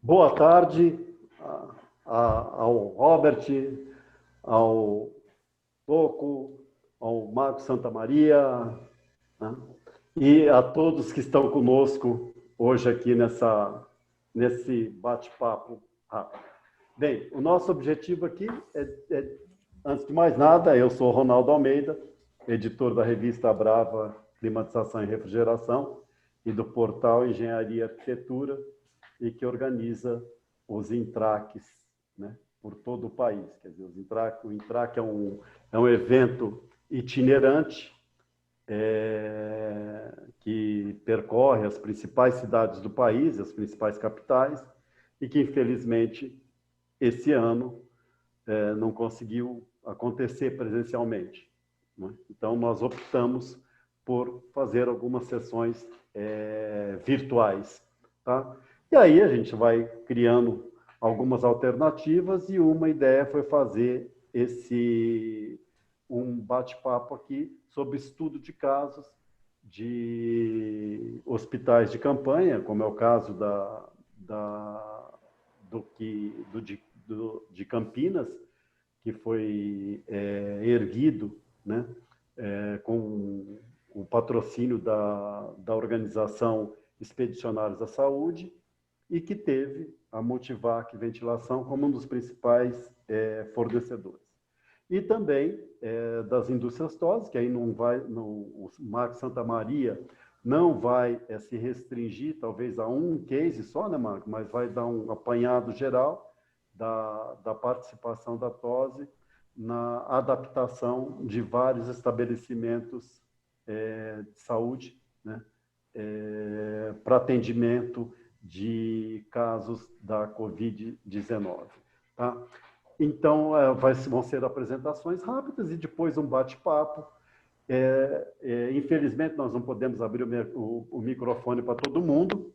Boa tarde ao Robert, ao Toco, ao Marcos Santamaria, né? E a todos que estão conosco hoje aqui nesse bate-papo rápido. Bem, o nosso objetivo aqui antes de mais nada, eu sou Ronaldo Almeida, editor da revista Brava Climatização e Refrigeração e do portal Engenharia e Arquitetura, e que organiza os intraques, né, por todo o país. Quer dizer, o intraque é um evento itinerante que percorre as principais cidades do país, as principais capitais, e que, infelizmente, esse ano não conseguiu acontecer presencialmente, né? Então, nós optamos por fazer algumas sessões virtuais, tá? E aí a gente vai criando algumas alternativas e uma ideia foi fazer um bate-papo aqui sobre estudo de casos de hospitais de campanha, como é o caso de Campinas, que foi erguido, né, com o patrocínio da Organização Expedicionários da Saúde, e que teve a Multivac Ventilação como um dos principais fornecedores. E também das indústrias TOSS, que aí não vai, o Marcos Santamaria não vai se restringir, talvez, a um case só, né, Marcos? Mas vai dar um apanhado geral da participação da TOSS na adaptação de vários estabelecimentos de saúde, né, para atendimento de casos da Covid-19. Tá? Então, vão ser apresentações rápidas e depois um bate-papo. Infelizmente, nós não podemos abrir o microfone para todo mundo,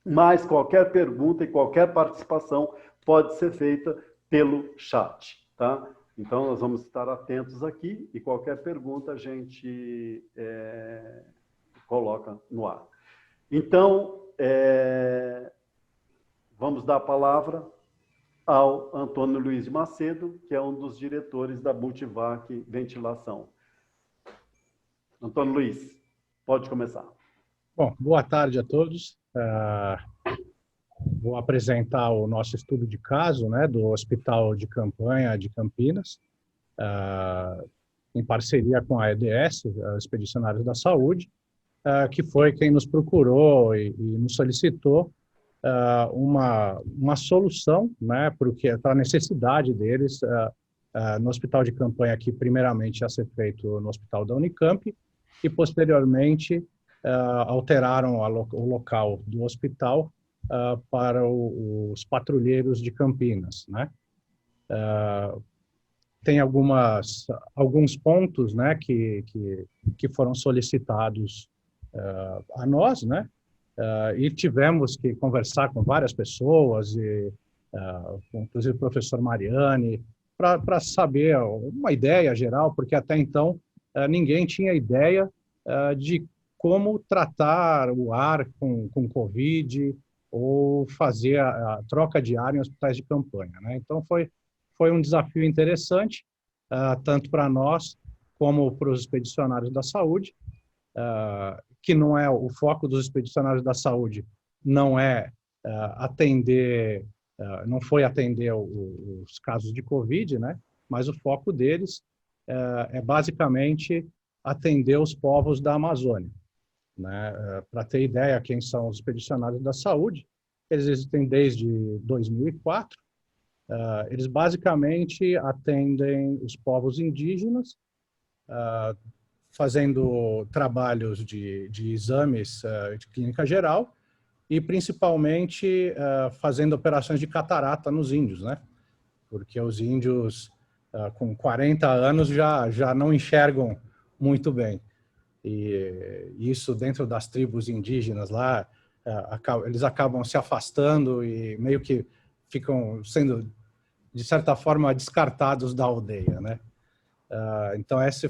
mas qualquer pergunta e qualquer participação pode ser feita pelo chat. Tá? Então, nós vamos estar atentos aqui e qualquer pergunta a gente coloca no ar. Então, vamos dar a palavra ao Antônio Luiz de Macedo, que é um dos diretores da Multivac Ventilação. Antônio Luiz, pode começar. Bom, boa tarde a todos. Vou apresentar o nosso estudo de caso, né, do Hospital de Campanha de Campinas, em parceria com a EDS, Expedicionários da Saúde, que foi quem nos procurou e nos solicitou uma solução, né, para a necessidade deles no hospital de campanha, que primeiramente ia ser feito no hospital da Unicamp, e posteriormente alteraram o local do hospital para os patrulheiros de Campinas, né? Tem alguns pontos, né, que foram solicitados a nós, né? E tivemos que conversar com várias pessoas, inclusive o professor Mariani, para saber uma ideia geral, porque até então ninguém tinha ideia de como tratar o ar com Covid ou fazer a troca de ar em hospitais de campanha, né? Então, foi um desafio interessante, tanto para nós como para os expedicionários da saúde, que não é o foco dos expedicionários da saúde, não é atender, não foi atender os casos de Covid, né? Mas o foco deles é basicamente atender os povos da Amazônia, né? Para ter ideia, quem são os expedicionários da saúde, eles existem desde 2004. Eles basicamente atendem os povos indígenas, fazendo trabalhos de exames de clínica geral e principalmente fazendo operações de catarata nos índios, né? Porque os índios com 40 anos já não enxergam muito bem. E isso dentro das tribos indígenas lá, eles acabam se afastando e meio que ficam sendo, de certa forma, descartados da aldeia, né? Então, essa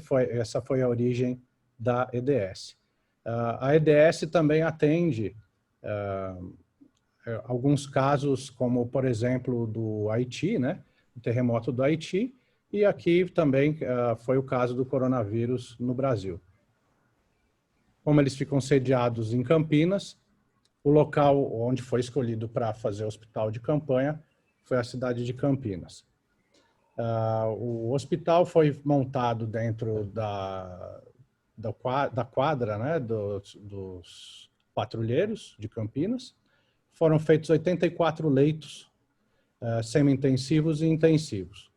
foi a origem da EDS. A EDS também atende alguns casos, como, por exemplo, do Haiti, né? O terremoto do Haiti, e aqui também foi o caso do coronavírus no Brasil. Como eles ficam sediados em Campinas, o local onde foi escolhido para fazer o hospital de campanha foi a cidade de Campinas. O hospital foi montado dentro da quadra, né, dos patrulheiros de Campinas. Foram feitos 84 leitos semi-intensivos e intensivos.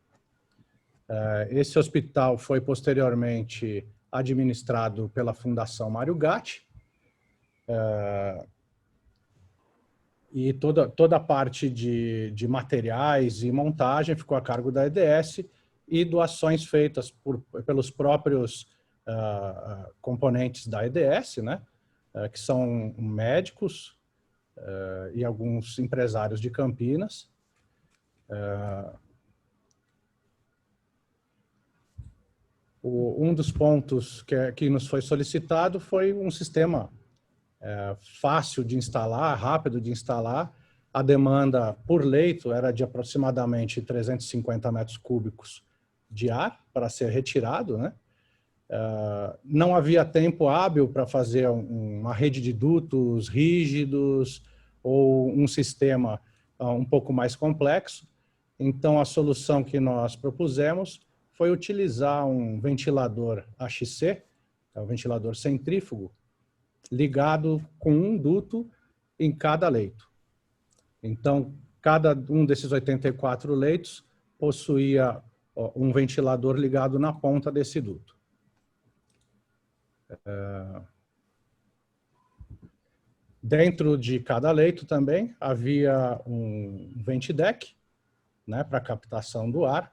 Esse hospital foi posteriormente administrado pela Fundação Mário Gatti, e toda a parte de materiais e montagem ficou a cargo da EDS, e doações feitas pelos próprios componentes da EDS, né, que são médicos e alguns empresários de Campinas. Um dos pontos que nos foi solicitado foi um sistema fácil de instalar, rápido de instalar. A demanda por leito era de aproximadamente 350 metros cúbicos de ar para ser retirado, né? Não havia tempo hábil para fazer uma rede de dutos rígidos ou um sistema um pouco mais complexo. Então, a solução que nós propusemos foi utilizar um ventilador HC, o ventilador centrífugo, ligado com um duto em cada leito. Então, cada um desses 84 leitos possuía um ventilador ligado na ponta desse duto. Dentro de cada leito também havia um ventideck, né, para captação do ar.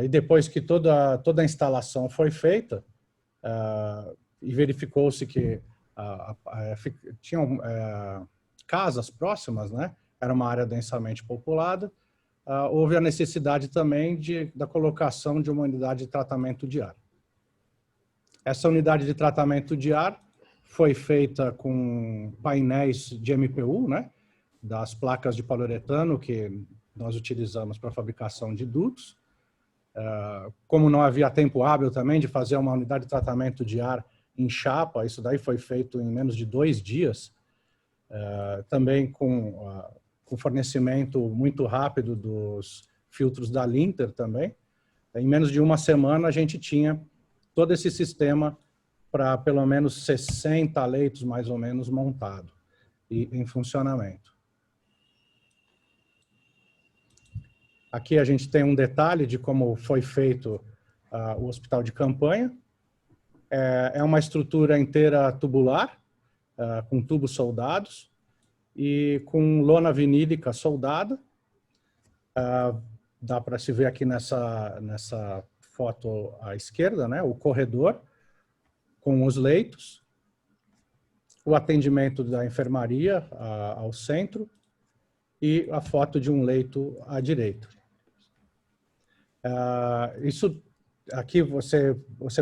E depois que toda a instalação foi feita, e verificou-se que tinham casas próximas, né? Era uma área densamente populada, houve a necessidade também da colocação de uma unidade de tratamento de ar. Essa unidade de tratamento de ar foi feita com painéis de MPU, né? Das placas de poliuretano que nós utilizamos para a fabricação de dutos. Como não havia tempo hábil também de fazer uma unidade de tratamento de ar em chapa, isso daí foi feito em menos de 2 dias, também com fornecimento muito rápido dos filtros da Linter também. Em menos de uma semana a gente tinha todo esse sistema para pelo menos 60 leitos mais ou menos montado e em funcionamento. Aqui a gente tem um detalhe de como foi feito o hospital de campanha. É uma estrutura inteira tubular, com tubos soldados e com lona vinílica soldada. Dá para se ver aqui nessa foto à esquerda, né, o corredor com os leitos, o atendimento da enfermaria ao centro e a foto de um leito à direita. Isso aqui você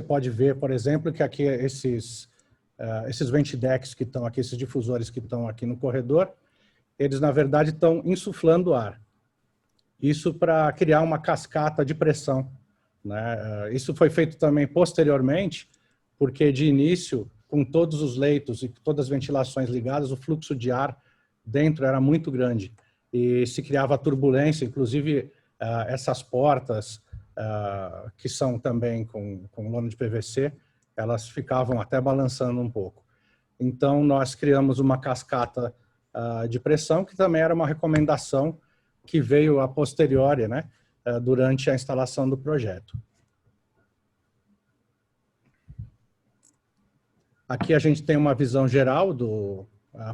pode ver, por exemplo, que aqui esses ventidecks que estão aqui, esses difusores que estão aqui no corredor, eles na verdade estão insuflando ar. Isso para criar uma cascata de pressão, né? Isso foi feito também posteriormente, porque de início, com todos os leitos e todas as ventilações ligadas, o fluxo de ar dentro era muito grande e se criava turbulência, inclusive essas portas, que são também com lona de PVC, elas ficavam até balançando um pouco. Então, nós criamos uma cascata de pressão, que também era uma recomendação que veio a posteriori, né, durante a instalação do projeto. Aqui a gente tem uma visão geral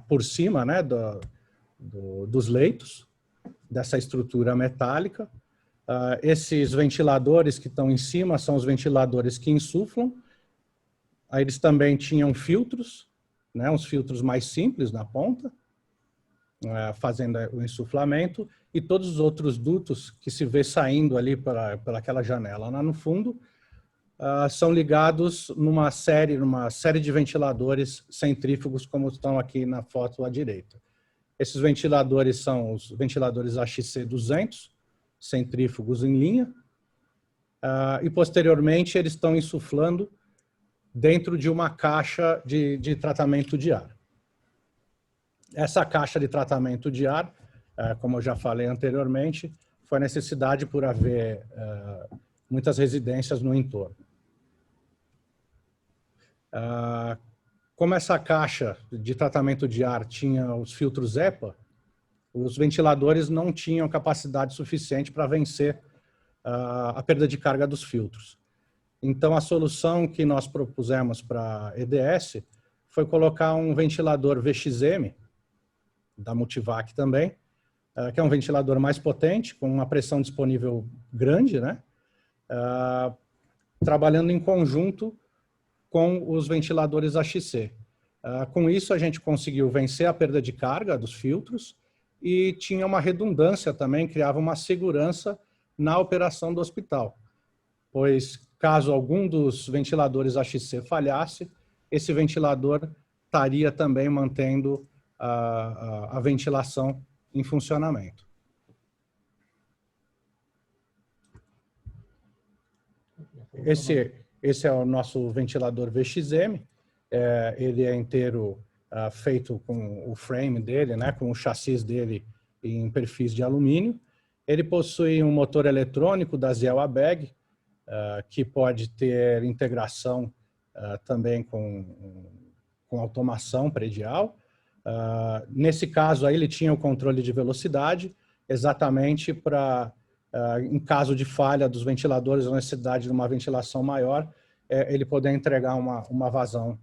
por cima, né, dos leitos, dessa estrutura metálica. Esses ventiladores que estão em cima são os ventiladores que insuflam. Aí eles também tinham filtros, né, uns filtros mais simples na ponta, fazendo o insuflamento, e todos os outros dutos que se vê saindo ali pelaquela janela lá no fundo, são ligados numa série de ventiladores centrífugos, como estão aqui na foto à direita. Esses ventiladores são os ventiladores AXC200, centrífugos em linha, e posteriormente eles estão insuflando dentro de uma caixa de tratamento de ar. Essa caixa de tratamento de ar, como eu já falei anteriormente, foi a necessidade por haver muitas residências no entorno. Como essa caixa de tratamento de ar tinha os filtros EPA, os ventiladores não tinham capacidade suficiente para vencer a perda de carga dos filtros. Então, a solução que nós propusemos para a EDS foi colocar um ventilador VXM, da Multivac também, que é um ventilador mais potente, com uma pressão disponível grande, né? Trabalhando em conjunto com os ventiladores AXC. Com isso, a gente conseguiu vencer a perda de carga dos filtros e tinha uma redundância também, criava uma segurança na operação do hospital, pois caso algum dos ventiladores AXC falhasse, esse ventilador estaria também mantendo a ventilação em funcionamento. Esse é o nosso ventilador VXM. Ele é inteiro feito com o frame dele, né, com o chassi dele em perfis de alumínio. Ele possui um motor eletrônico da Ziel-ABEG, que pode ter integração também com automação predial. Nesse caso, aí, ele tinha o controle de velocidade, exatamente para, em caso de falha dos ventiladores ou necessidade de uma ventilação maior, ele poder entregar uma vazão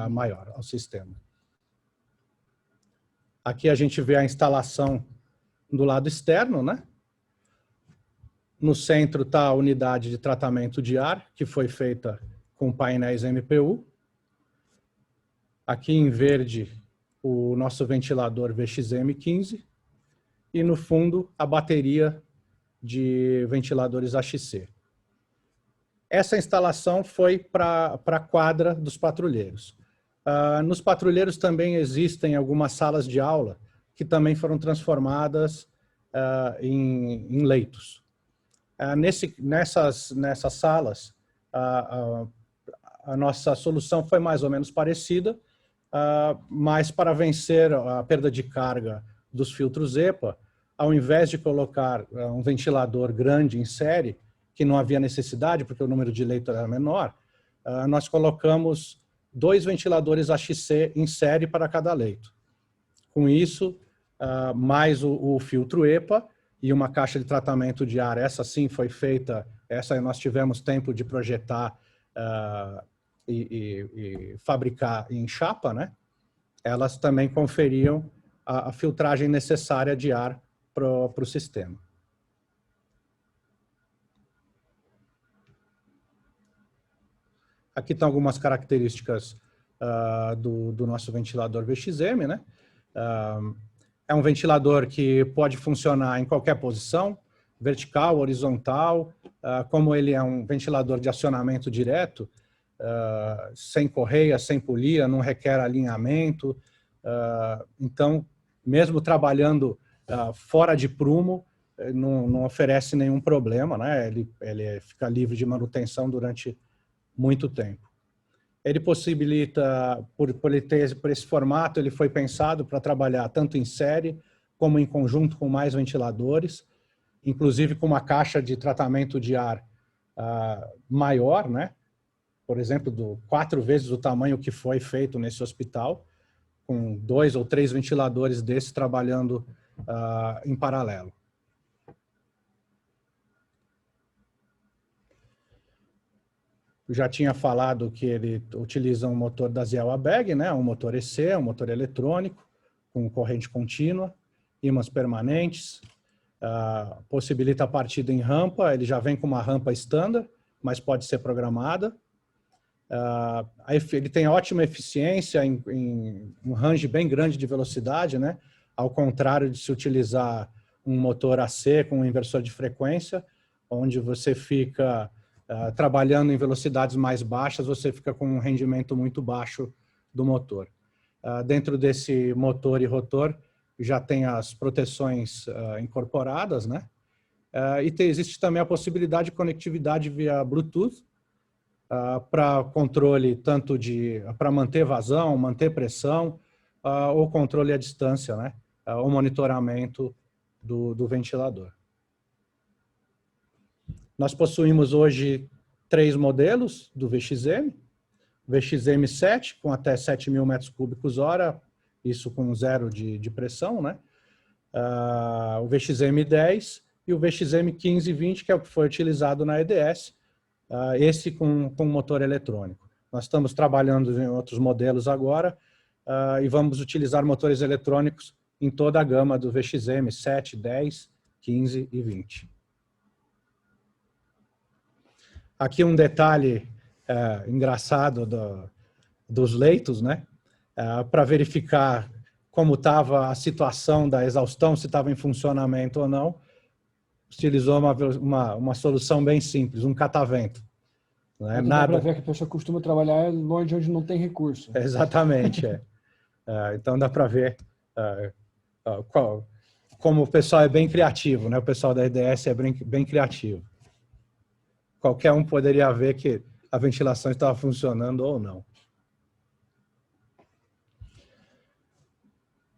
maior ao sistema. Aqui a gente vê a instalação do lado externo, né? No centro está a unidade de tratamento de ar, que foi feita com painéis MPU. Aqui em verde, o nosso ventilador VXM15. E no fundo, a bateria de ventiladores AXC. Essa instalação foi para a quadra dos patrulheiros. Nos patrulheiros também existem algumas salas de aula que também foram transformadas em leitos. Nessas salas, a nossa solução foi mais ou menos parecida, mas para vencer a perda de carga dos filtros EPA, ao invés de colocar um ventilador grande em série, que não havia necessidade, porque o número de leitos era menor, nós colocamos 2 ventiladores AXC em série para cada leito. Com isso, mais o filtro EPA e uma caixa de tratamento de ar, essa sim foi feita, essa nós tivemos tempo de projetar e fabricar em chapa, né? Elas também conferiam a filtragem necessária de ar para o sistema. Aqui estão algumas características do nosso ventilador VXM, né? É um ventilador que pode funcionar em qualquer posição, vertical, horizontal. Como ele é um ventilador de acionamento direto, sem correia, sem polia, não requer alinhamento. Então, mesmo trabalhando fora de prumo, não oferece nenhum problema, né? Ele fica livre de manutenção durante muito tempo. Ele possibilita, por esse formato, ele foi pensado para trabalhar tanto em série como em conjunto com mais ventiladores, inclusive com uma caixa de tratamento de ar maior, né? Por exemplo, 4 vezes o tamanho que foi feito nesse hospital, com 2 ou 3 ventiladores desses trabalhando em paralelo. Eu já tinha falado que ele utiliza um motor da Ziel-ABEG, né? Um motor EC, um motor eletrônico, com corrente contínua, ímãs permanentes, possibilita a partida em rampa, ele já vem com uma rampa standard, mas pode ser programada. Ele tem ótima eficiência em um range bem grande de velocidade, né? Ao contrário de se utilizar um motor AC com um inversor de frequência, onde você fica trabalhando em velocidades mais baixas, você fica com um rendimento muito baixo do motor. Dentro desse motor e rotor já tem as proteções incorporadas, né? Existe também a possibilidade de conectividade via Bluetooth para controle tanto para manter vazão, manter pressão, ou controle à distância, né? O monitoramento do ventilador. Nós possuímos hoje 3 modelos do VXM. VXM7, com até 7.000 metros cúbicos hora, isso com zero de pressão, né? O VXM10 e o VXM1520, que é o que foi utilizado na EDS, esse com motor eletrônico. Nós estamos trabalhando em outros modelos agora e vamos utilizar motores eletrônicos em toda a gama do VXM 7, 10, 15 e 20. Aqui um detalhe engraçado dos leitos, né? Para verificar como estava a situação da exaustão, se estava em funcionamento ou não, utilizou uma solução bem simples, um catavento. Não é nada. Dá para ver que a pessoa costuma trabalhar longe de onde não tem recurso. Exatamente. Então dá para ver como o pessoal é bem criativo, né? O pessoal da EDS é bem criativo. Qualquer um poderia ver que a ventilação estava funcionando ou não.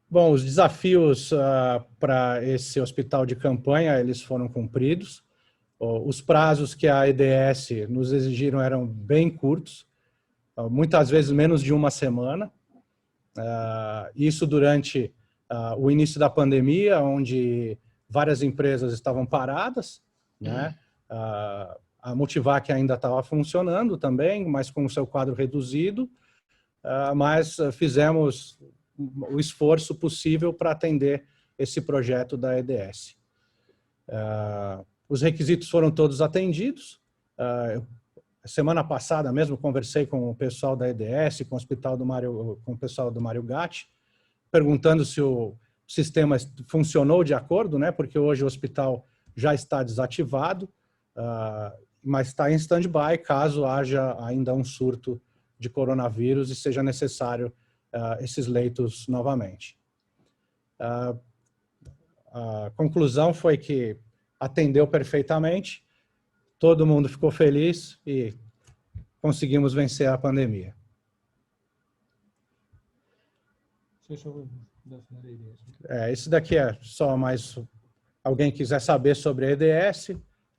Bom, os desafios para esse hospital de campanha, eles foram cumpridos. Os prazos que a EDS nos exigiram eram bem curtos, muitas vezes menos de uma semana. Isso durante o início da pandemia, onde várias empresas estavam paradas, né? A Multivac ainda estava funcionando também, mas com o seu quadro reduzido, mas fizemos o esforço possível para atender esse projeto da EDS. Os requisitos foram todos atendidos. Semana passada mesmo conversei com o pessoal da EDS, com o pessoal do Mário Gatti, perguntando se o sistema funcionou de acordo, né? Porque hoje o hospital já está desativado, mas está em stand-by caso haja ainda um surto de coronavírus e seja necessário esses leitos novamente. A conclusão foi que atendeu perfeitamente, todo mundo ficou feliz e conseguimos vencer a pandemia. Esse daqui é só mais alguém quiser saber sobre a EDS.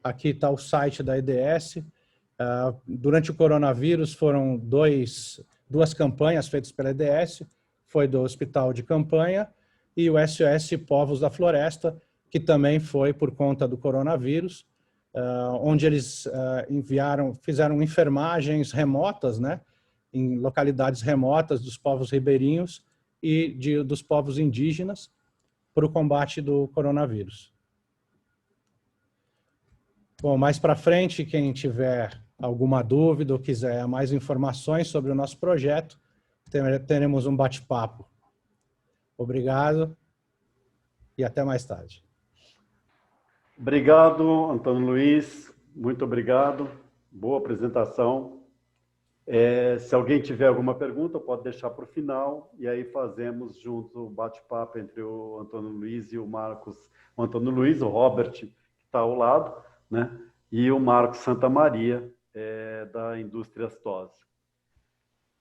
Aqui está o site da EDS. Durante o coronavírus foram duas campanhas feitas pela EDS, foi do Hospital de Campanha e o SOS Povos da Floresta, que também foi por conta do coronavírus, onde eles fizeram enfermagens remotas, né, em localidades remotas dos povos ribeirinhos e dos povos indígenas para o combate do coronavírus. Bom, mais para frente, quem tiver alguma dúvida ou quiser mais informações sobre o nosso projeto, teremos um bate-papo. Obrigado e até mais tarde. Obrigado, Antônio Luiz. Muito obrigado. Boa apresentação. Se alguém tiver alguma pergunta, pode deixar para o final e aí fazemos junto o bate-papo entre o Antônio Luiz e o Marcos. O Antônio Luiz, o Robert, que está ao lado, né? E o Marcos Santa Maria, da Indústria Tose.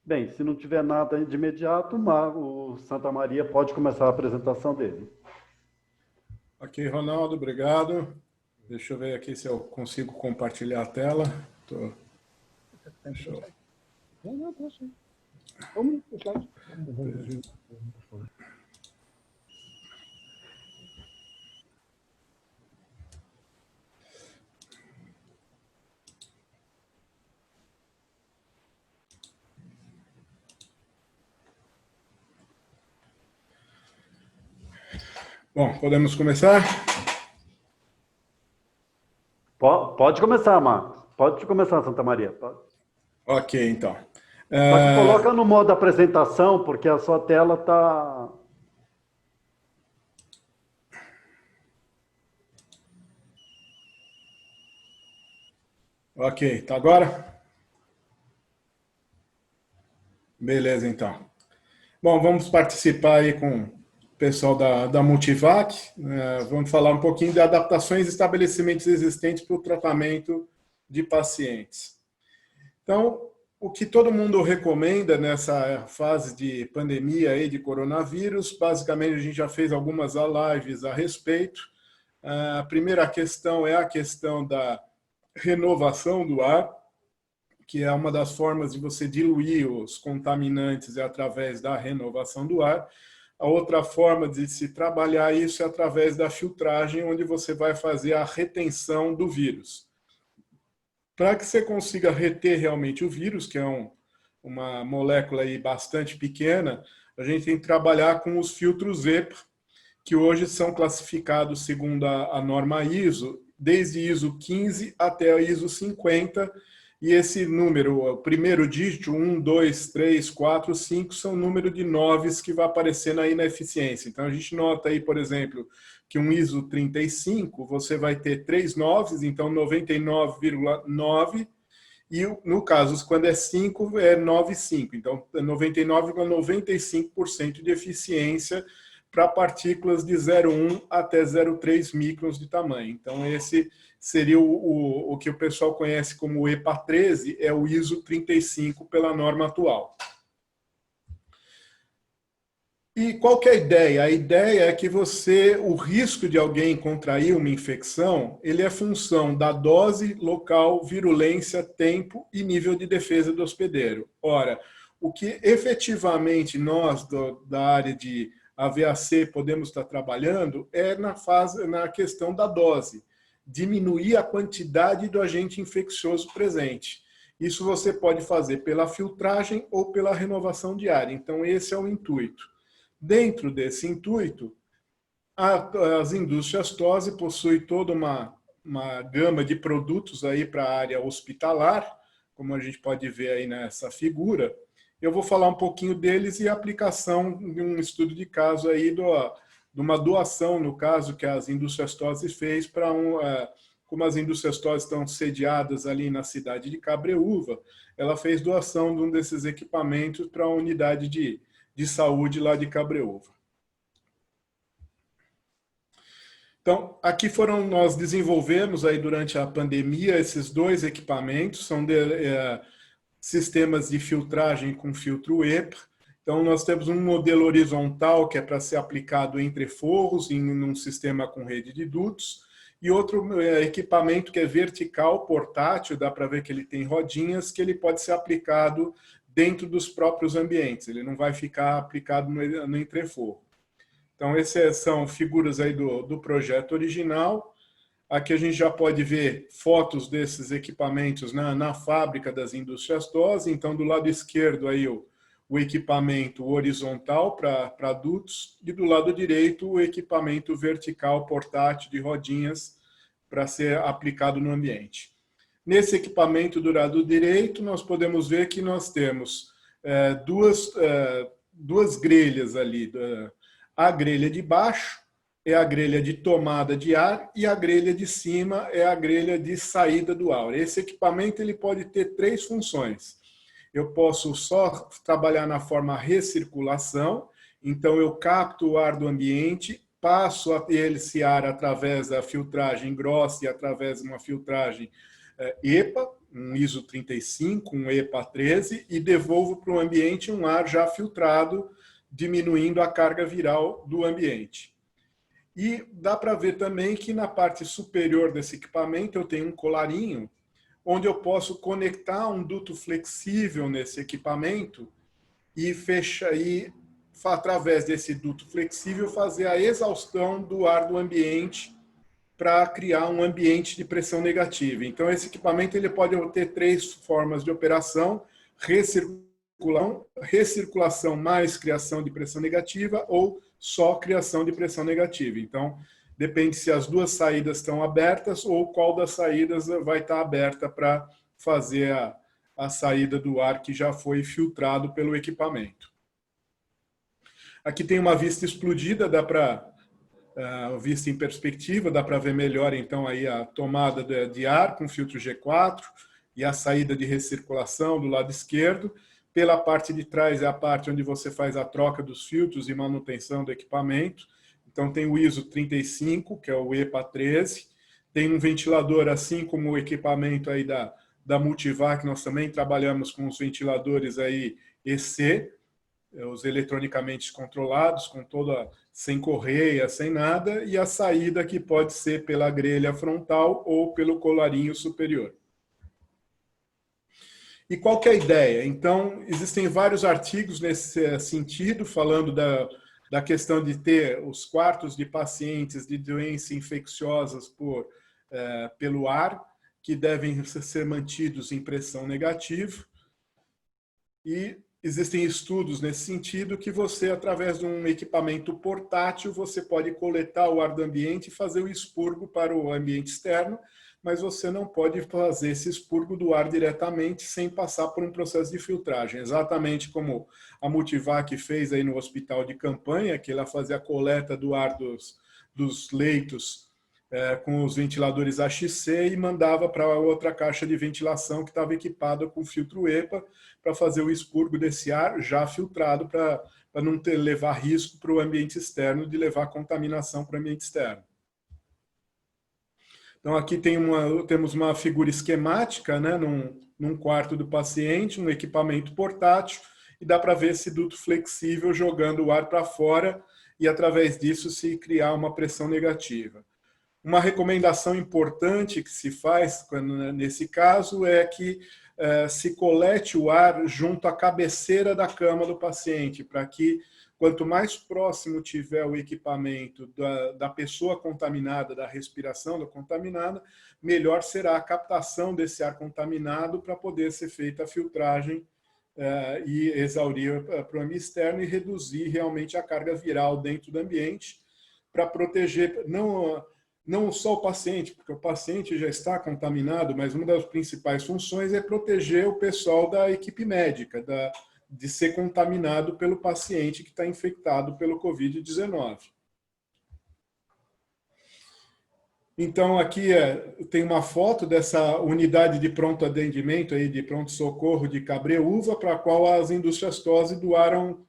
Bem, se não tiver nada de imediato, o Santa Maria pode começar a apresentação dele. Ok, Ronaldo, obrigado. Deixa eu ver aqui se eu consigo compartilhar a tela. Deixa eu... Não, posso. Bom, podemos começar? Pode começar, Marcos. Pode começar, Santa Maria. Pode. Ok, então. Só que coloca no modo apresentação, porque a sua tela está... Ok, tá agora? Beleza, então. Bom, vamos participar aí com o pessoal da Multivac. Vamos falar um pouquinho de adaptações de estabelecimentos existentes para o tratamento de pacientes. Então, o que todo mundo recomenda nessa fase de pandemia aí de coronavírus, basicamente a gente já fez algumas lives a respeito. A primeira questão é a questão da renovação do ar, que é uma das formas de você diluir os contaminantes é através da renovação do ar. A outra forma de se trabalhar isso é através da filtragem, onde você vai fazer a retenção do vírus. Para que você consiga reter realmente o vírus, que é uma molécula aí bastante pequena, a gente tem que trabalhar com os filtros EPA, que hoje são classificados segundo a norma ISO, desde ISO 15 até a ISO 50, e esse número, o primeiro dígito, 1, 2, 3, 4, 5, são o número de noves que vai aparecer aí na eficiência. Então, a gente nota aí, por exemplo, que um ISO 35, você vai ter 3 noves, então 99,9, e no caso, quando é 5, é 9,5. Então, 99,95% de eficiência para partículas de 0,1 até 0,3 microns de tamanho. Então, esse seria o que o pessoal conhece como EPA 13, é o ISO 35 pela norma atual. E qual que é a ideia? A ideia é que o risco de alguém contrair uma infecção, ele é função da dose, local, virulência, tempo e nível de defesa do hospedeiro. Ora, o que efetivamente nós da área de AVAC podemos estar trabalhando é na questão da dose. Diminuir a quantidade do agente infeccioso presente. Isso você pode fazer pela filtragem ou pela renovação de ar. Então, esse é o intuito. Dentro desse intuito, as indústrias TOSI possuem toda uma gama de produtos aí para a área hospitalar, como a gente pode ver aí nessa figura. Eu vou falar um pouquinho deles e a aplicação de um estudo de caso aí de uma doação, no caso, que as indústrias TOSI fez para como as indústrias TOSI estão sediadas ali na cidade de Cabreúva, ela fez doação de um desses equipamentos para a unidade de saúde lá de Cabreúva. Então, aqui nós desenvolvemos aí durante a pandemia esses 2 equipamentos, são sistemas de filtragem com filtro EPA. Então, nós temos um modelo horizontal que é para ser aplicado entre forros, em um sistema com rede de dutos, e outro equipamento que é vertical, portátil, dá para ver que ele tem rodinhas, que ele pode ser aplicado dentro dos próprios ambientes, ele não vai ficar aplicado no entreforro. Então, essas são figuras aí do projeto original. Aqui a gente já pode ver fotos desses equipamentos na fábrica das indústrias TOSI. Então, do lado esquerdo aí o equipamento horizontal para adultos e do lado direito o equipamento vertical portátil de rodinhas para ser aplicado no ambiente. Nesse equipamento do lado direito, nós podemos ver que nós temos duas grelhas ali. A grelha de baixo é a grelha de tomada de ar e a grelha de cima é a grelha de saída do ar. Esse equipamento ele pode ter 3 funções. Eu posso só trabalhar na forma recirculação, então eu capto o ar do ambiente, passo esse ar através da filtragem grossa e através de uma filtragem EPA, um ISO 35, um EPA 13, e devolvo para o ambiente um ar já filtrado, diminuindo a carga viral do ambiente. E dá para ver também que na parte superior desse equipamento eu tenho um colarinho, onde eu posso conectar um duto flexível nesse equipamento e através desse duto flexível, fazer a exaustão do ar do ambiente para criar um ambiente de pressão negativa. Então, esse equipamento ele pode ter 3 formas de operação: recirculação mais criação de pressão negativa ou só criação de pressão negativa. Então, depende se as 2 saídas estão abertas ou qual das saídas vai estar aberta para fazer a saída do ar que já foi filtrado pelo equipamento. Aqui tem uma vista explodida, dá para vista em perspectiva, dá para ver melhor então aí a tomada de ar com filtro G4 e a saída de recirculação do lado esquerdo. Pela parte de trás é a parte onde você faz a troca dos filtros e manutenção do equipamento. Então tem o ISO 35, que é o EPA 13. Tem um ventilador, assim como o equipamento aí da Multivac, nós também trabalhamos com os ventiladores aí EC, os eletronicamente controlados, sem correia, sem nada, e a saída que pode ser pela grelha frontal ou pelo colarinho superior. E qual que é a ideia? Então, existem vários artigos nesse sentido, falando da questão de ter os quartos de pacientes de doenças infecciosas pelo ar, que devem ser mantidos em pressão negativa. E existem estudos nesse sentido que você, através de um equipamento portátil, você pode coletar o ar do ambiente e fazer o expurgo para o ambiente externo, mas você não pode fazer esse expurgo do ar diretamente sem passar por um processo de filtragem. Exatamente como a Multivac fez aí no hospital de campanha, que ela fazia a coleta do ar dos leitos com os ventiladores AXC e mandava para outra caixa de ventilação que estava equipada com filtro EPA para fazer o expurgo desse ar já filtrado para não levar risco para o ambiente externo, de levar contaminação para o ambiente externo. Então, aqui temos uma figura esquemática, né, num quarto do paciente, um equipamento portátil, e dá para ver esse duto flexível jogando o ar para fora e, através disso, se criar uma pressão negativa. Uma recomendação importante que se faz nesse caso é que se colete o ar junto à cabeceira da cama do paciente, para que quanto mais próximo tiver o equipamento da pessoa contaminada, da respiração da contaminada, melhor será a captação desse ar contaminado para poder ser feita a filtragem e exaurir para o ambiente externo e reduzir realmente a carga viral dentro do ambiente, para proteger não só o paciente, porque o paciente já está contaminado, mas uma das principais funções é proteger o pessoal da equipe médica, de ser contaminado pelo paciente que está infectado pelo Covid-19. Então, aqui tem uma foto dessa unidade de pronto atendimento, aí, de pronto-socorro de Cabreúva, para a qual as indústrias TOSI doaram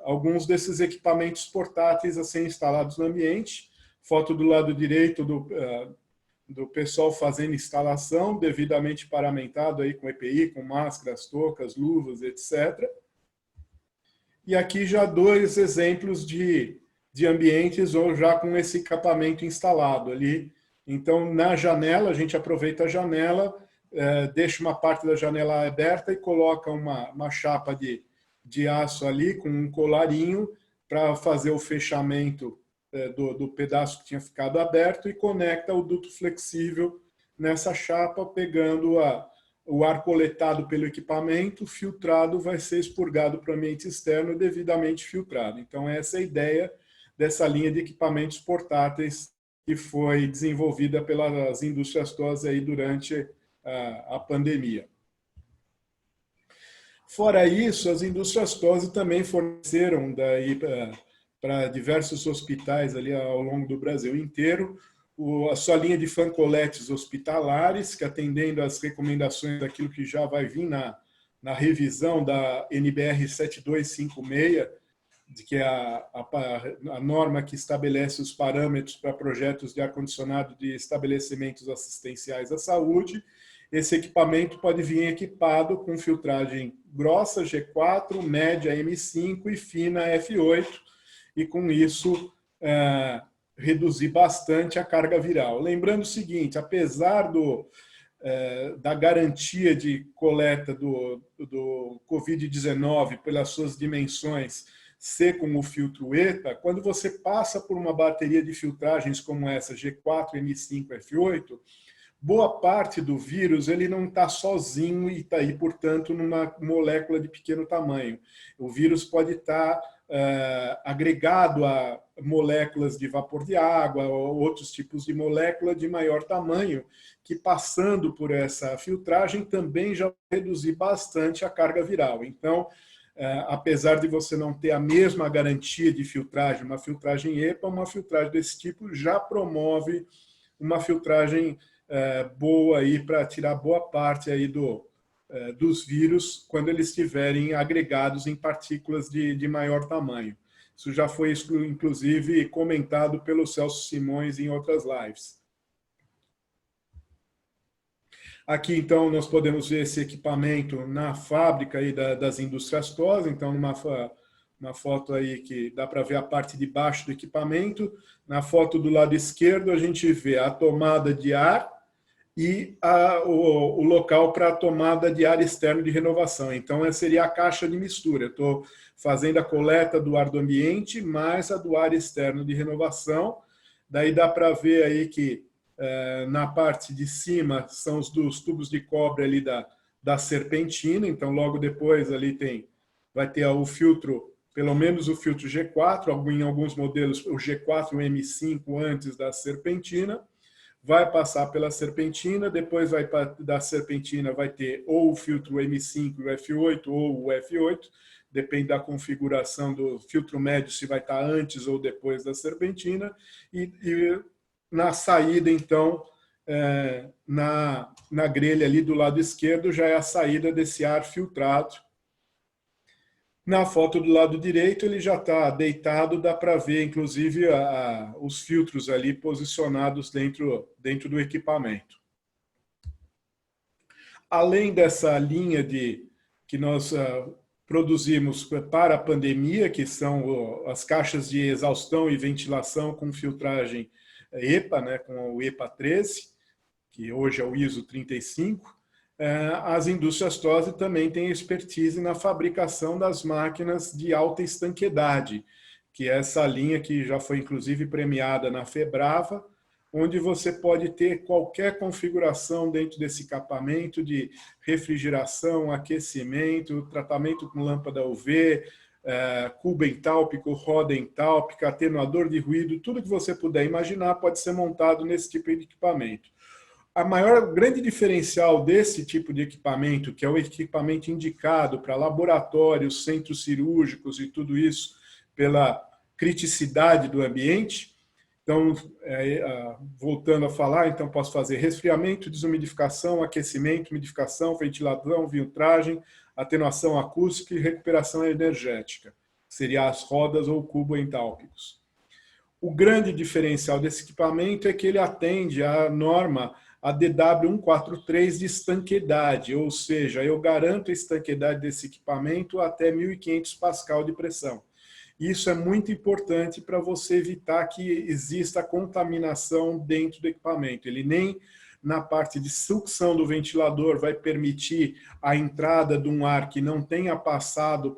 alguns desses equipamentos portáteis a serem instalados no ambiente. Foto do lado direito do pessoal fazendo instalação, devidamente paramentado aí com EPI, com máscaras, toucas, luvas, etc. E aqui já 2 exemplos de ambientes ou já com esse equipamento instalado ali. Então, na janela, a gente aproveita a janela, deixa uma parte da janela aberta e coloca uma chapa de aço ali com um colarinho para fazer o fechamento do pedaço que tinha ficado aberto e conecta o duto flexível nessa chapa, pegando o ar coletado pelo equipamento, filtrado, vai ser expurgado para o ambiente externo devidamente filtrado. Então, essa é a ideia dessa linha de equipamentos portáteis que foi desenvolvida pelas indústrias TOSI aí durante a pandemia. Fora isso, as indústrias TOSI também forneceram daí para diversos hospitais ali ao longo do Brasil inteiro, a sua linha de fancoletes hospitalares, que atendendo às recomendações daquilo que já vai vir na revisão da NBR 7256, que é a norma que estabelece os parâmetros para projetos de ar-condicionado de estabelecimentos assistenciais à saúde. Esse equipamento pode vir equipado com filtragem grossa G4, média M5 e fina F8, e com isso reduzir bastante a carga viral. Lembrando o seguinte, apesar da garantia de coleta do Covid-19 pelas suas dimensões ser com o filtro EPA, quando você passa por uma bateria de filtragens como essa, G4, M5, F8, boa parte do vírus ele não está sozinho e está aí, portanto, numa molécula de pequeno tamanho. O vírus pode estar agregado a moléculas de vapor de água ou outros tipos de molécula de maior tamanho, que passando por essa filtragem também já vai reduzir bastante a carga viral. Então, apesar de você não ter a mesma garantia de filtragem, uma filtragem EPA, uma filtragem desse tipo já promove uma filtragem boa aí para tirar boa parte aí dos vírus quando eles estiverem agregados em partículas de maior tamanho. Isso já foi, inclusive, comentado pelo Celso Simões em outras lives. Aqui, então, nós podemos ver esse equipamento na fábrica aí das indústrias TOSS. Então, uma foto aí que dá para ver a parte de baixo do equipamento. Na foto do lado esquerdo, a gente vê a tomada de ar e o local para a tomada de ar externo de renovação. Então, essa seria a caixa de mistura. Eu estou fazendo a coleta do ar do ambiente mais a do ar externo de renovação. Daí dá para ver aí que na parte de cima são dos tubos de cobre ali da serpentina. Então, logo depois ali vai ter o filtro, pelo menos o filtro G4, em alguns modelos o G4 e o M5 antes da serpentina. Vai passar pela serpentina, depois da serpentina vai ter ou o filtro M5 e o F8 ou o F8, depende da configuração do filtro médio, se vai estar antes ou depois da serpentina, e na saída, então, na grelha ali do lado esquerdo, já é a saída desse ar filtrado. Na foto do lado direito, ele já está deitado, dá para ver, inclusive, os filtros ali posicionados dentro do equipamento. Além dessa linha que nós produzimos para a pandemia, que são as caixas de exaustão e ventilação com filtragem EPA, né, com o EPA 13, que hoje é o ISO 35, as indústrias TOSS também têm expertise na fabricação das máquinas de alta estanqueidade, que é essa linha que já foi inclusive premiada na Febrava, onde você pode ter qualquer configuração dentro desse equipamento de refrigeração, aquecimento, tratamento com lâmpada UV, cubo entálpico, roda entálpica, atenuador de ruído, tudo que você puder imaginar pode ser montado nesse tipo de equipamento. Grande diferencial desse tipo de equipamento, que é o equipamento indicado para laboratórios, centros cirúrgicos e tudo isso, pela criticidade do ambiente. Então, voltando a falar, então posso fazer resfriamento, desumidificação, aquecimento, umidificação, ventilação, filtragem, atenuação acústica e recuperação energética. Seria as rodas ou cubo entálpicos. O grande diferencial desse equipamento é que ele atende à norma ADW 143 de estanqueidade, ou seja, eu garanto a estanqueidade desse equipamento até 1.500 pascal de pressão. Isso é muito importante para você evitar que exista contaminação dentro do equipamento. Ele nem na parte de sucção do ventilador vai permitir a entrada de um ar que não tenha passado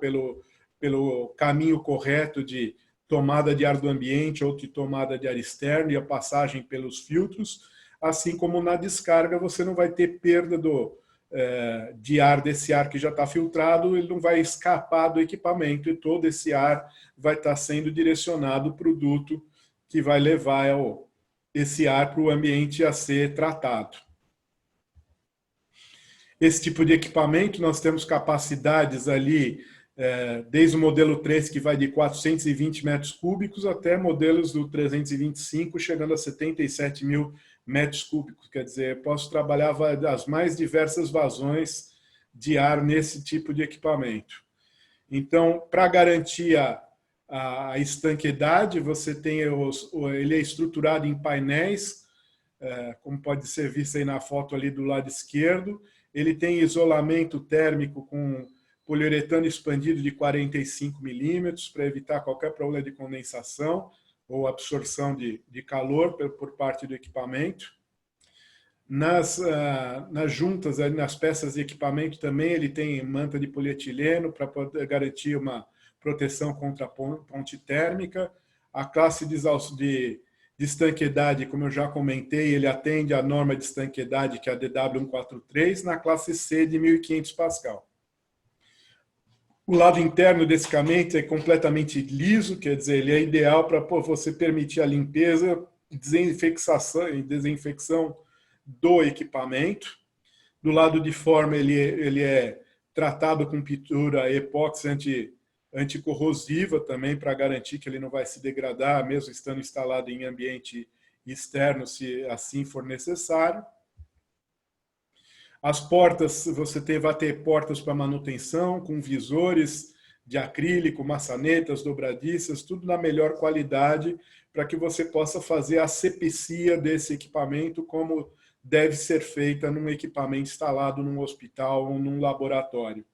pelo caminho correto de tomada de ar do ambiente ou de tomada de ar externo e a passagem pelos filtros, assim como na descarga você não vai ter perda de ar desse ar que já está filtrado, ele não vai escapar do equipamento e todo esse ar vai estar sendo direcionado para o duto que vai levar esse ar para o ambiente a ser tratado. Esse tipo de equipamento nós temos capacidades ali, desde o modelo 3 que vai de 420 metros cúbicos até modelos do 325 chegando a 77 mil metros cúbicos, quer dizer, posso trabalhar as mais diversas vazões de ar nesse tipo de equipamento. Então, para garantir a estanqueidade, você tem ele é estruturado em painéis, como pode ser visto aí na foto ali do lado esquerdo. Ele tem isolamento térmico com poliuretano expandido de 45 milímetros para evitar qualquer problema de condensação ou absorção de calor por parte do equipamento. Nas juntas, nas peças de equipamento também, ele tem manta de polietileno para poder garantir uma proteção contra a ponte térmica. A classe de estanqueidade, como eu já comentei, ele atende à norma de estanqueidade, que é a DW 143, na classe C de 1.500 pascal. O lado interno desse equipamento é completamente liso, quer dizer, ele é ideal para você permitir a limpeza e desinfecção do equipamento. Do lado de fora, ele é tratado com pintura epóxi anticorrosiva também, para garantir que ele não vai se degradar, mesmo estando instalado em ambiente externo, se assim for necessário. As portas, vai ter portas para manutenção, com visores de acrílico, maçanetas, dobradiças, tudo na melhor qualidade, para que você possa fazer a asepsia desse equipamento como deve ser feita num equipamento instalado num hospital ou num laboratório.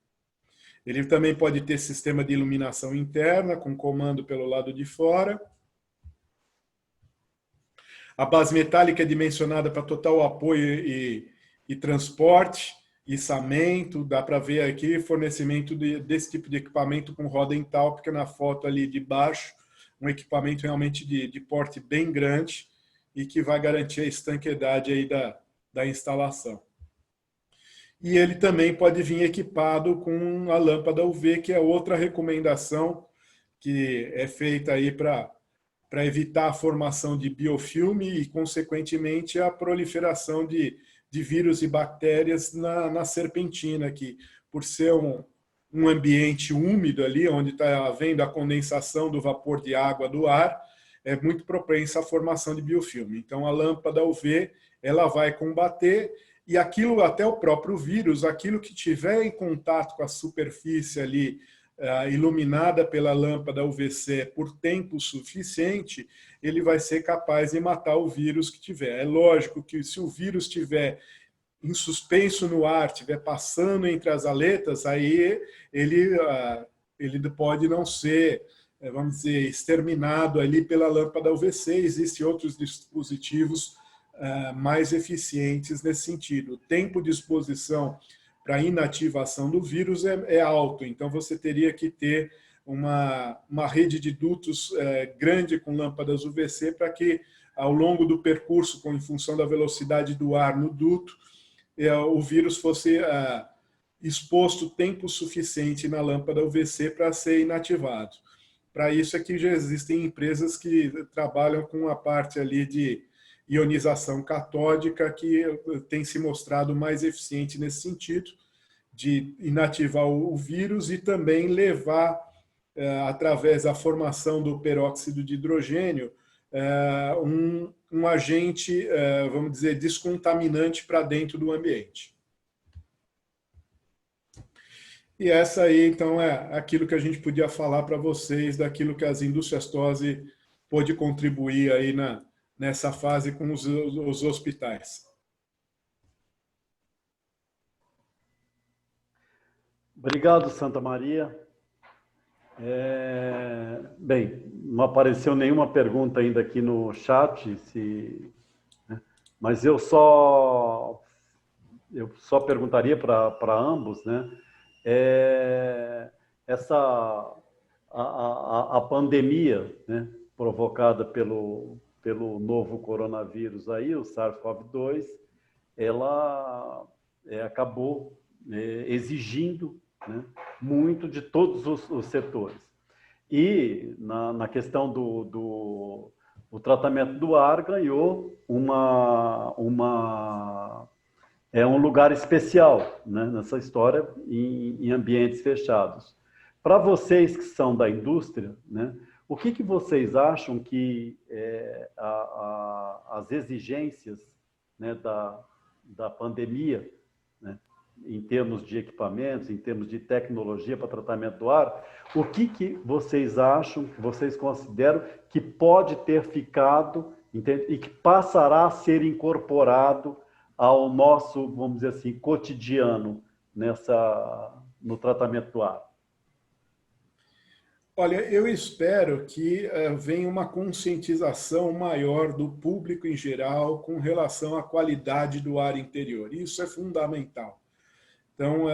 Ele também pode ter sistema de iluminação interna, com comando pelo lado de fora. A base metálica é dimensionada para total apoio e transporte, içamento, dá para ver aqui fornecimento desse tipo de equipamento com roda entálpica na foto ali de baixo, um equipamento realmente de porte bem grande e que vai garantir a estanqueidade aí da instalação. E ele também pode vir equipado com a lâmpada UV, que é outra recomendação que é feita aí para evitar a formação de biofilme e, consequentemente, a proliferação de vírus e bactérias na serpentina, que, por ser um ambiente úmido ali, onde está havendo a condensação do vapor de água do ar, é muito propensa à formação de biofilme. Então, a lâmpada UV ela vai combater, e aquilo, até o próprio vírus, aquilo que tiver em contato com a superfície ali, iluminada pela lâmpada UVC por tempo suficiente, ele vai ser capaz de matar o vírus que tiver. É lógico que se o vírus estiver em suspenso no ar, estiver passando entre as aletas, aí ele pode não ser, vamos dizer, exterminado ali pela lâmpada UVC. Existem outros dispositivos mais eficientes nesse sentido. O tempo de exposição para inativação do vírus é alto, então você teria que ter uma rede de dutos grande com lâmpadas UVC para que, ao longo do percurso, em função da velocidade do ar no duto, o vírus fosse exposto tempo suficiente na lâmpada UVC para ser inativado. Para isso é que já existem empresas que trabalham com a parte ali de ionização catódica, que tem se mostrado mais eficiente nesse sentido, de inativar o vírus e também levar, através da formação do peróxido de hidrogênio, um agente, vamos dizer, descontaminante para dentro do ambiente. E essa aí, então, é aquilo que a gente podia falar para vocês, daquilo que as indústrias TOSI pôde contribuir aí nessa fase com os hospitais. Obrigado, Santa Maria. Bem, não apareceu nenhuma pergunta ainda aqui no chat, mas eu só perguntaria para ambos, né? A pandemia, né, provocada pelo novo coronavírus aí, o SARS-CoV-2, ela acabou exigindo, né, muito de todos os setores. E na questão do tratamento do ar ganhou um lugar especial, né, nessa história em ambientes fechados. Para vocês que são da indústria, né, o que vocês acham que as exigências, né, da pandemia, né, em termos de equipamentos, em termos de tecnologia para tratamento do ar, o que vocês acham, que vocês consideram que pode ter ficado, entende, e que passará a ser incorporado ao nosso, vamos dizer assim, cotidiano no tratamento do ar? Olha, eu espero que venha uma conscientização maior do público em geral com relação à qualidade do ar interior. Isso é fundamental. Então,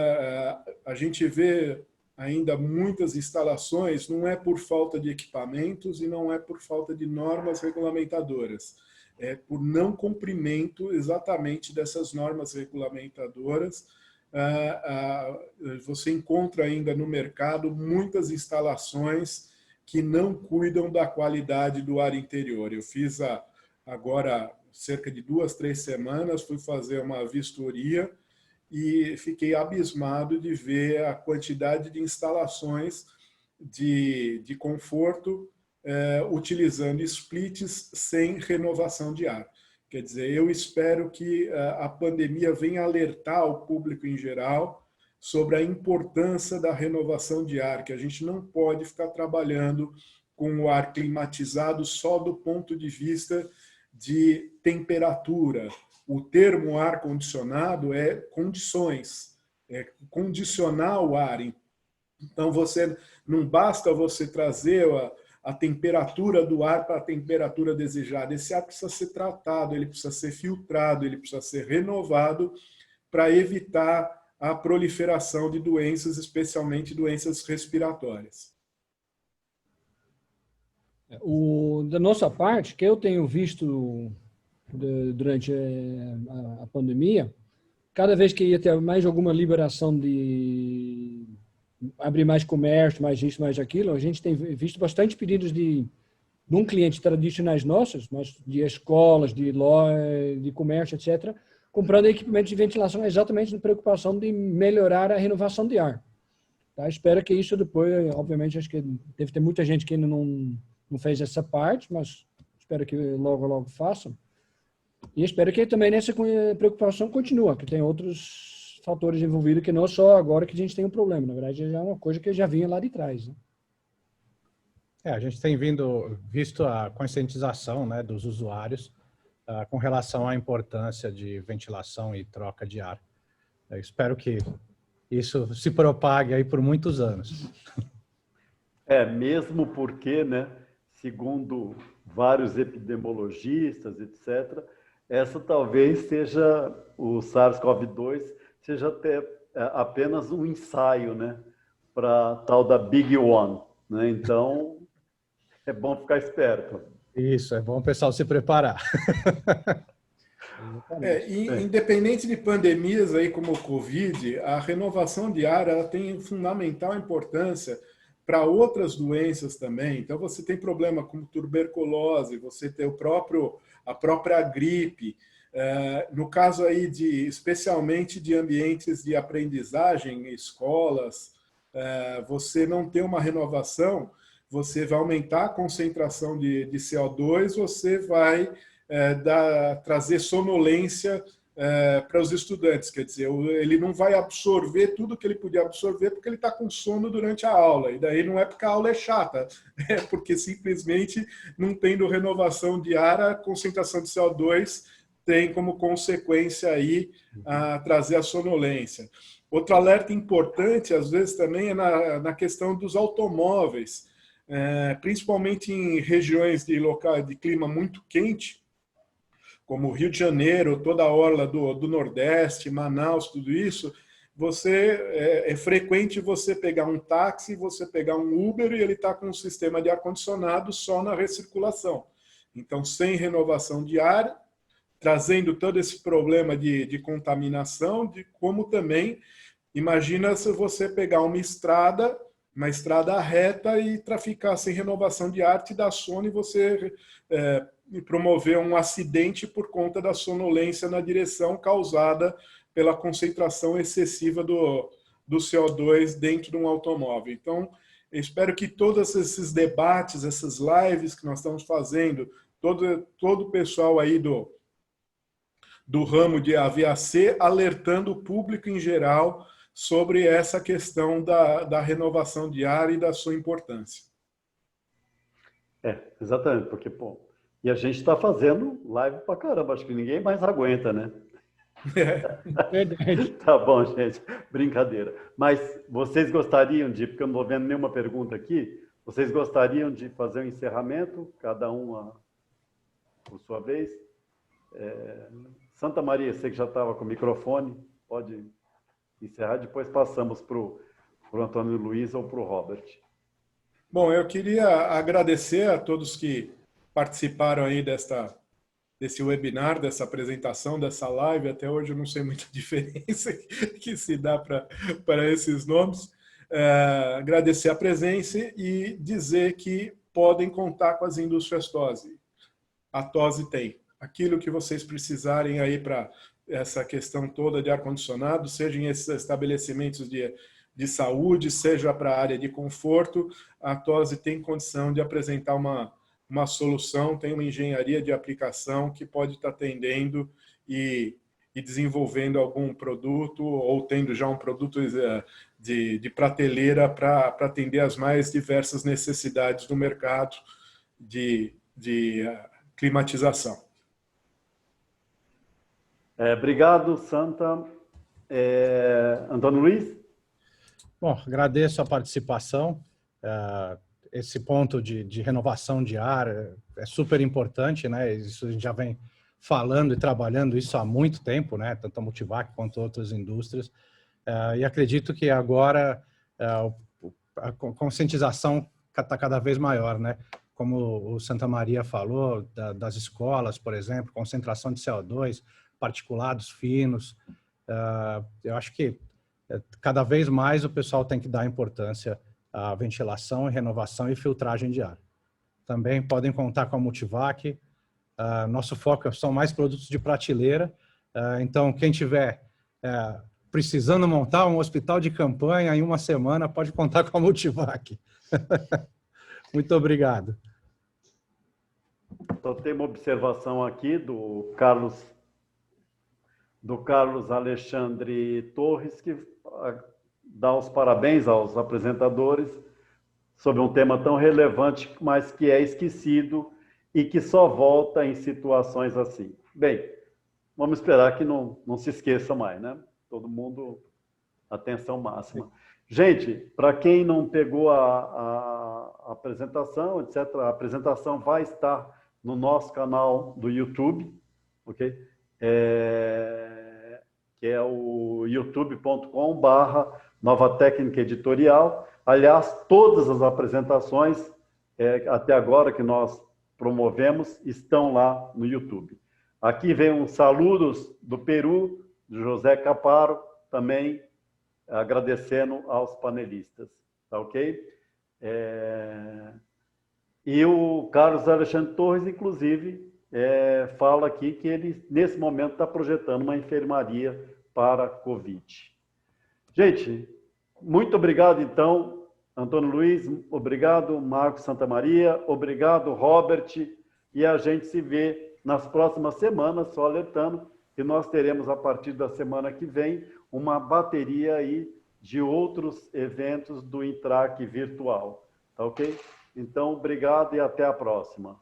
a gente vê ainda muitas instalações, não é por falta de equipamentos e não é por falta de normas regulamentadoras. É por não cumprimento exatamente dessas normas regulamentadoras. Você encontra ainda no mercado muitas instalações que não cuidam da qualidade do ar interior. Eu fiz agora cerca de 2, 3 semanas, fui fazer uma vistoria e fiquei abismado de ver a quantidade de instalações de conforto utilizando splits sem renovação de ar. Quer dizer, eu espero que a pandemia venha alertar o público em geral sobre a importância da renovação de ar, que a gente não pode ficar trabalhando com o ar climatizado só do ponto de vista de temperatura. O termo ar-condicionado é condições, é condicionar o ar. Então, não basta você trazer a temperatura do ar para a temperatura desejada. Esse ar precisa ser tratado, ele precisa ser filtrado, ele precisa ser renovado para evitar a proliferação de doenças, especialmente doenças respiratórias. Da nossa parte, que eu tenho visto durante a pandemia, cada vez que ia ter mais alguma liberação de abrir mais comércio, mais isso, mais aquilo, a gente tem visto bastante pedidos de um cliente tradicionais nossos, mas de escolas, de loja, de comércio, etc., comprando equipamentos de ventilação exatamente na preocupação de melhorar a renovação de ar. Tá? Espero que isso depois, obviamente, acho que deve ter muita gente que ainda não fez essa parte, mas espero que logo, logo façam. E espero que também nessa preocupação continue, que tem outros fatores envolvidos que não só agora que a gente tem um problema. Na verdade, já é uma coisa que já vinha lá de trás. Né? A gente tem visto a conscientização, né, dos usuários com relação à importância de ventilação e troca de ar. Eu espero que isso se propague aí por muitos anos. Mesmo porque, né, segundo vários epidemiologistas, etc., essa talvez seja, o SARS-CoV-2, seja até apenas um ensaio, né, para tal da Big One. Né? Então, é bom ficar esperto. Isso, é bom o pessoal se preparar. Independente de pandemias aí como o Covid, a renovação de ar ela tem fundamental importância para outras doenças também. Então, você tem problema como tuberculose, você tem a própria gripe. No caso aí especialmente de ambientes de aprendizagem, escolas, você não tem uma renovação, você vai aumentar a concentração de CO2, você vai trazer sonolência para os estudantes, quer dizer, ele não vai absorver tudo que ele podia absorver porque ele está com sono durante a aula, e daí não é porque a aula é chata, é porque simplesmente não tendo renovação de ar, a concentração de CO2 tem como consequência aí trazer a sonolência. Outro alerta importante, às vezes, também é na questão dos automóveis, principalmente em regiões de clima muito quente, como Rio de Janeiro, toda a orla do Nordeste, Manaus, tudo isso, é frequente você pegar um táxi, você pegar um Uber e ele está com um sistema de ar-condicionado só na recirculação. Então, sem renovação de ar, trazendo todo esse problema de contaminação, como também, imagina se você pegar uma estrada reta e traficar sem renovação de ar, te dá sono e você promover um acidente por conta da sonolência na direção causada pela concentração excessiva do CO2 dentro de um automóvel. Então, eu espero que todos esses debates, essas lives que nós estamos fazendo, todo o pessoal aí do ramo de AVAC, alertando o público em geral sobre essa questão da renovação de ar e da sua importância. Exatamente, porque, e a gente está fazendo live pra caramba, acho que ninguém mais aguenta, né? Verdade. Tá bom, gente, brincadeira. Mas vocês gostariam porque eu não estou vendo nenhuma pergunta aqui, vocês gostariam de fazer um encerramento, cada um por sua vez? Santa Maria, você que já estava com o microfone, pode encerrar, depois passamos para o Antônio Luiz ou para o Robert. Bom, eu queria agradecer a todos que participaram aí desse webinar, dessa apresentação, dessa live. Até hoje eu não sei muita diferença que se dá para esses nomes. Agradecer a presença e dizer que podem contar com as indústrias TOSI. A TOSI tem aquilo que vocês precisarem aí para essa questão toda de ar-condicionado, seja em esses estabelecimentos de saúde, seja para a área de conforto, a TOSI tem condição de apresentar uma uma solução, tem uma engenharia de aplicação que pode estar atendendo e desenvolvendo algum produto ou tendo já um produto de prateleira para atender as mais diversas necessidades do mercado de climatização. Obrigado, Santa. Antônio Luiz? Bom, agradeço a participação. Esse ponto de renovação de ar é super importante, né? Isso a gente já vem falando e trabalhando isso há muito tempo, né? Tanto a Multivac quanto outras indústrias. E acredito que agora a conscientização está cada vez maior, né? Como o Santa Maria falou, das escolas, por exemplo, concentração de CO2, particulados finos. Eu acho que cada vez mais o pessoal tem que dar importância à ventilação, renovação e filtragem de ar. Também podem contar com a Multivac. Nosso foco são mais produtos de prateleira. Então, quem tiver precisando montar um hospital de campanha em uma semana, pode contar com a Multivac. Muito obrigado. Então, tem uma observação aqui do Carlos Alexandre Torres, que dá os parabéns aos apresentadores sobre um tema tão relevante, mas que é esquecido e que só volta em situações assim. Bem, vamos esperar que não se esqueça mais, né? Todo mundo, atenção máxima. Gente, para quem não pegou a apresentação, etc., a apresentação vai estar no nosso canal do YouTube, ok? Que é o youtube.com/Nova Técnica Editorial. Aliás, todas as apresentações até agora que nós promovemos estão lá no YouTube. Aqui vem uns saludos do Peru, do José Caparo, também agradecendo aos panelistas, tá ok? E o Carlos Alexandre Torres, inclusive, fala aqui que ele, nesse momento, está projetando uma enfermaria para a Covid. Gente, muito obrigado, então, Antônio Luiz, obrigado, Marcos Santa Maria, obrigado, Robert, e a gente se vê nas próximas semanas, só alertando que nós teremos, a partir da semana que vem, uma bateria aí de outros eventos do Intrac virtual, tá ok? Então, obrigado e até a próxima.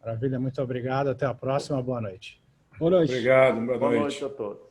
Maravilha, muito obrigado. Até a próxima. Boa noite. Boa noite. Obrigado, boa noite. Boa noite a todos.